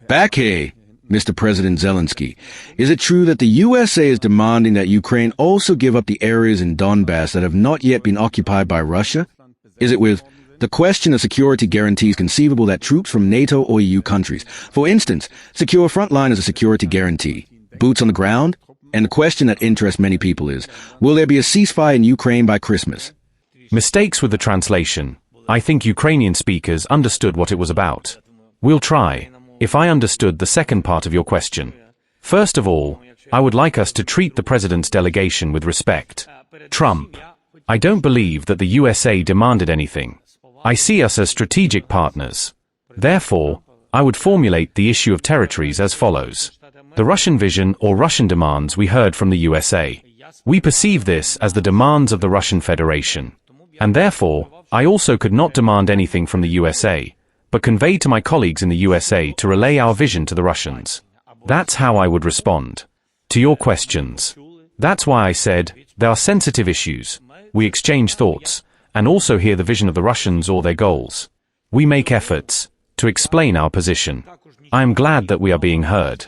Back here, Mr. President Zelensky. Is it true that the USA is demanding that Ukraine also give up the areas in Donbass that have not yet been occupied by Russia? Is it with the question of security guarantees conceivable that troops from NATO or EU countries, for instance, secure front line as a security guarantee, boots on the ground? And the question that interests many people is, will there be a ceasefire in Ukraine by Christmas? Mistakes with the translation. I think Ukrainian speakers understood what it was about. We'll try. If I understood the second part of your question. First of all, I would like us to treat the President's delegation with respect. Trump. I don't believe that the USA demanded anything. I see us as strategic partners. Therefore, I would formulate the issue of territories as follows. The Russian vision or Russian demands we heard from the USA. We perceive this as the demands of the Russian Federation. And therefore, I also could not demand anything from the USA, but convey to my colleagues in the USA to relay our vision to the Russians. That's how I would respond to your questions. That's why I said, there are sensitive issues. We exchange thoughts, and also hear the vision of the Russians or their goals. We make efforts to explain our position. I am glad that we are being heard.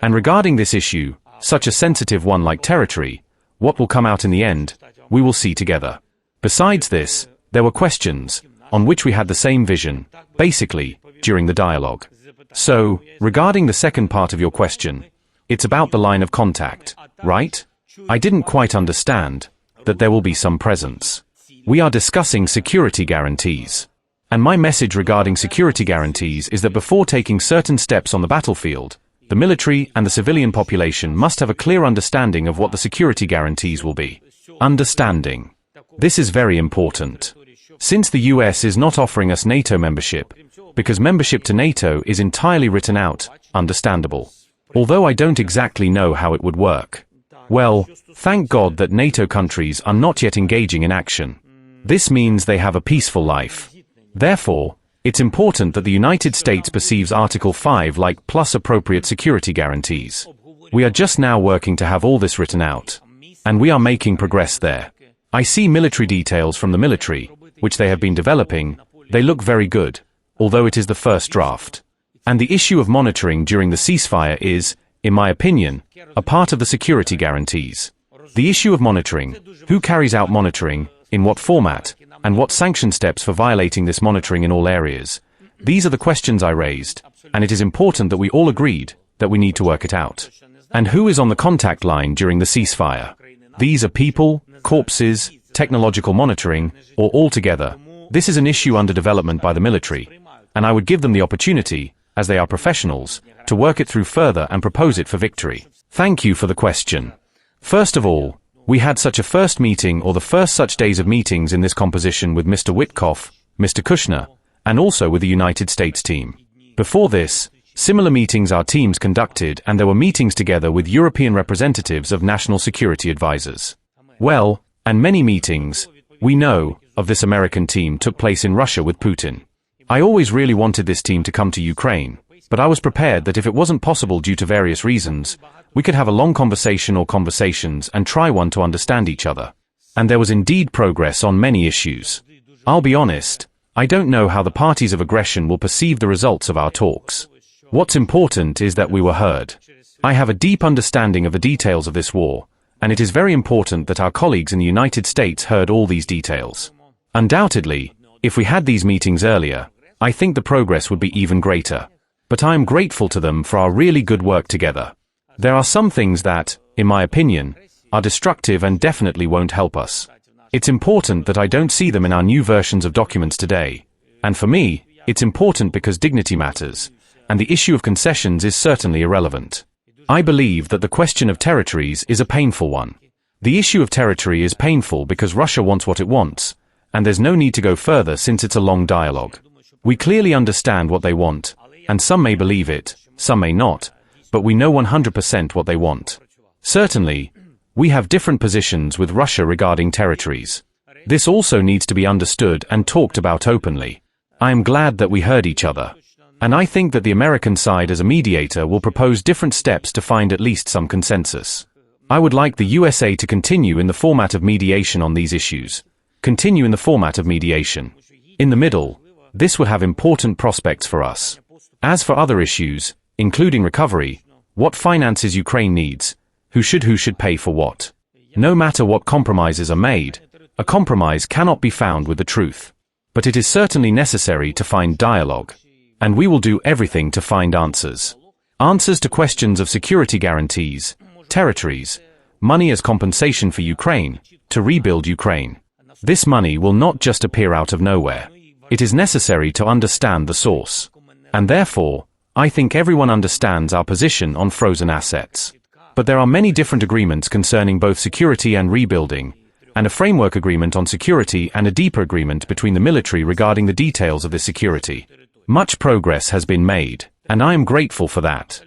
And regarding this issue, such a sensitive one like territory, what will come out in the end, we will see together. Besides this, there were questions on which we had the same vision, basically, during the dialogue. So, regarding the second part of your question, it's about the line of contact, right? I didn't quite understand that there will be some presence. We are discussing security guarantees. And my message regarding security guarantees is that before taking certain steps on the battlefield, the military and the civilian population must have a clear understanding of what the security guarantees will be. Understanding. This is very important. Since the US is not offering us NATO membership, because membership to NATO is entirely written out, understandable. Although I don't exactly know how it would work. Well, thank God that NATO countries are not yet engaging in action. This means they have a peaceful life. Therefore, it's important that the United States perceives Article 5 like plus appropriate security guarantees. We are just now working to have all this written out. And we are making progress there. I see military details from the military, which they have been developing. They look very good, although it is the first draft. And the issue of monitoring during the ceasefire is, in my opinion, a part of the security guarantees. The issue of monitoring, who carries out monitoring, in what format, and what sanction steps for violating this monitoring in all areas. These are the questions I raised, and it is important that we all agreed that we need to work it out. And who is on the contact line during the ceasefire? These are people, corpses, technological monitoring, or all together. This is an issue under development by the military, and I would give them the opportunity, as they are professionals, to work it through further and propose it for victory. Thank you for the question. First of all, we had such a first meeting or the first such days of meetings in this composition with Mr. Witkoff, Mr. Kushner, and also with the United States team. Before this, similar meetings our teams conducted, and there were meetings together with European representatives of national security advisors. Well, and many meetings, we know, of this American team took place in Russia with Putin. I always really wanted this team to come to Ukraine, but I was prepared that if it wasn't possible due to various reasons, we could have a long conversation or conversations and try one to understand each other. And there was indeed progress on many issues. I'll be honest, I don't know how the parties of aggression will perceive the results of our talks. What's important is that we were heard. I have a deep understanding of the details of this war, and it is very important that our colleagues in the United States heard all these details. Undoubtedly, if we had these meetings earlier, I think the progress would be even greater. But I am grateful to them for our really good work together. There are some things that, in my opinion, are destructive and definitely won't help us. It's important that I don't see them in our new versions of documents today. And for me, it's important because dignity matters, and the issue of concessions is certainly irrelevant. I believe that the question of territories is a painful one. The issue of territory is painful because Russia wants what it wants, and there's no need to go further since it's a long dialogue. We clearly understand what they want, and some may believe it, some may not, but we know 100% what they want. Certainly, we have different positions with Russia regarding territories. This also needs to be understood and talked about openly. I am glad that we heard each other. And I think that the American side as a mediator will propose different steps to find at least some consensus. I would like the USA to continue in the format of mediation on these issues. Continue in the format of mediation. In the middle, This would have important prospects for us. As for other issues, including recovery, what finances Ukraine needs, who should pay for what. No matter what compromises are made, a compromise cannot be found with the truth. But it is certainly necessary to find dialogue. And we will do everything to find answers. Answers to questions of security guarantees, territories, money as compensation for Ukraine, to rebuild Ukraine. This money will not just appear out of nowhere. It is necessary to understand the source. And therefore, I think everyone understands our position on frozen assets. But there are many different agreements concerning both security and rebuilding, and a framework agreement on security and a deeper agreement between the military regarding the details of this security. Much progress has been made, and I am grateful for that.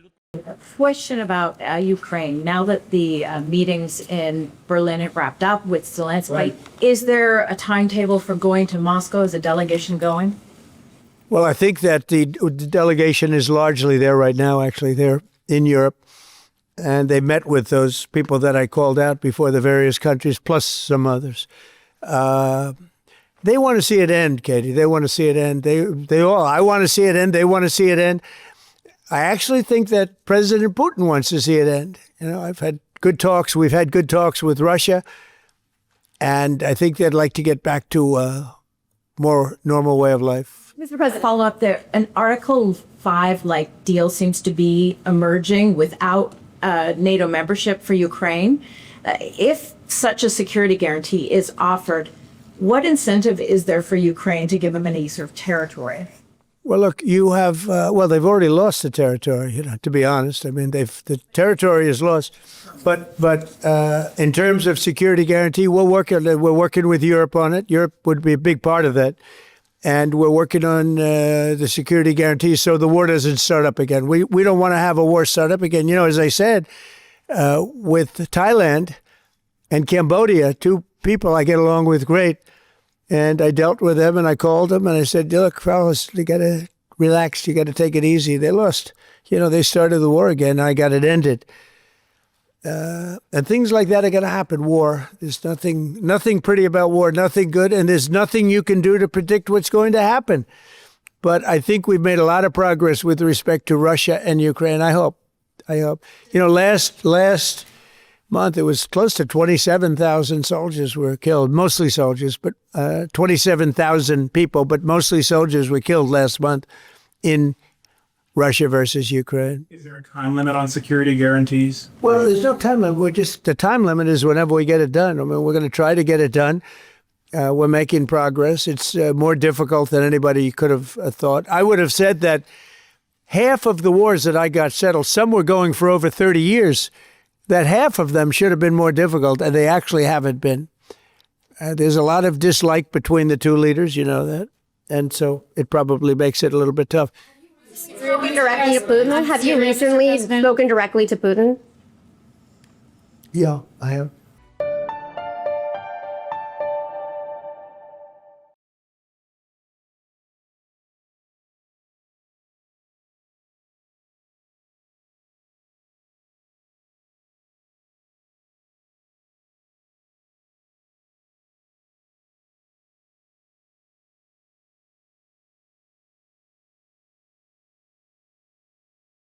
Question about Ukraine. Now that the meetings in Berlin have wrapped up with Zelensky, right, is there a timetable for going to Moscow? Is a delegation going? Well, I think that the delegation is largely there right now, actually. They're in Europe, and they met with those people that I called out before, the various countries, plus some others. They want to see it end, Katie. They want to see it end. I want to see it end. They want to see it end. I actually think that President Putin wants to see it end. I've had good talks. We've had good talks with Russia. And I think they'd like to get back to a more normal way of life. Mr. President, follow up there. An Article 5-like deal seems to be emerging without NATO membership for Ukraine. If such a security guarantee is offered, what incentive is there for Ukraine to give them any sort of territory? Well, look, you have, they've already lost the territory, to be honest. I mean, the territory is lost. But in terms of security guarantee, we're working with Europe on it. Europe would be a big part of that. And we're working on the security guarantee so the war doesn't start up again. We don't want to have a war start up again. As I said, with Thailand and Cambodia, two people I get along with great. And I dealt with them and I called them and I said, look, fellas, you got to relax. You got to take it easy. They lost. They started the war again. I got it ended. And things like that are going to happen. War. There's nothing pretty about war, nothing good. And there's nothing you can do to predict what's going to happen. But I think we've made a lot of progress with respect to Russia and Ukraine. I hope. Last month, it was close to 27,000 soldiers were killed, mostly soldiers, but 27,000 people, but mostly soldiers were killed last month in Russia versus Ukraine. Is there a time limit on security guarantees? Well, there's no time limit. The time limit is whenever we get it done. I mean, we're going to try to get it done. We're making progress. It's more difficult than anybody could have thought. I would have said that half of the wars that I got settled, some were going for over 30 years, that half of them should have been more difficult, and they actually haven't been. There's a lot of dislike between the two leaders, you know that, and so it probably makes it a little bit tough. Spoken directly to Putin? Have you recently spoken directly to Putin? Yeah, I have.